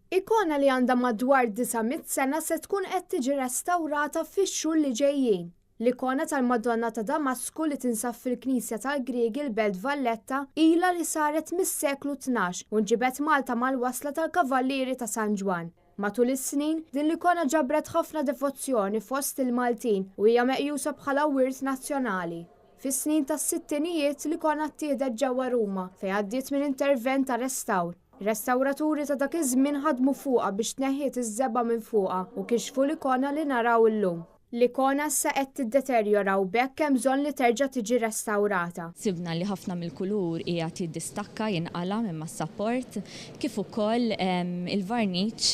Ikona li għandha madwar 900 sena se tkun qed tiġi restawrata fix-xhur li ġejjin. L-ikona tal-Madonna ta' Damasku li tinsab fil-Knisja tal-Griegi l-Belt Valletta ilha li saret mis-seklu 12 u nġibet Malta mal-wasla tal-Kavallieri ta' San Ġwan. Matul is-snin, din l-ikona ġabret ħafna devozzjoni fost il-Maltin u hija meqjusa bħala wirt nazzjonali. Fis-snin tas-sittinijiet l-ikona ttieħdet ġewwa Ruma fejn għaddiet minn intervent ta' restawr. Restawraturi ta' dak iż-żmien ħadmu fuqha biex tneħħiet iż-żebba minn fuqha u kixfu l-ikona li naraw illum. L-ikona issa qed tiddeterjora u bekk hemm bżonn li terġa' tiġi restawrata. Sibna li ħafna mill-kulur qiegħed jiddistakka jinqala minn mas-sapport kif ukoll il-varniċ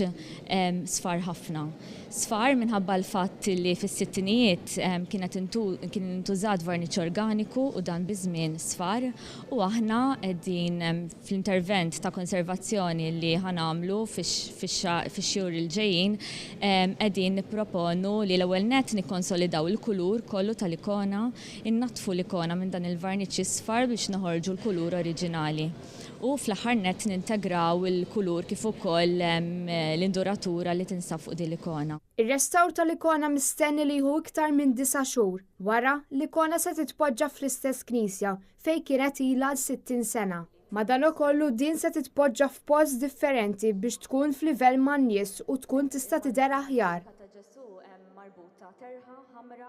sfar ħafna. Sfar minħabba l-fatt li fis-sittinijiet kien intużat varniċ organiku u dan biżmien sfar u aħna qegħdin fl-intervent ta' konservazzjoni li ħanamlu fix-xhur il-ġejjin qegħdin nipproponu li l-ewwel nett nikkonsolidaw il-kulur kollu tal-ikona, innatfu l-ikona minn dan il-varniċ isfar biex noħorġu l-kulur oriġinali. U fl-aħħar nett nintegraw il-kulur kif ukoll l-induratura li tinsab fuq din l-ikona. Ir-restawr tal-ikona mistenni li jieħu iktar minn 9 xhur. Wara, l-ikona se titpoġġa fl-istess knisja fejn kienet ilha 60 sena. Madankollu din se titpoġġa f'post differenti biex tkun f'livell man-nies u tkun tista' tidher aħjar. Ġesu marbuta terħa ħamra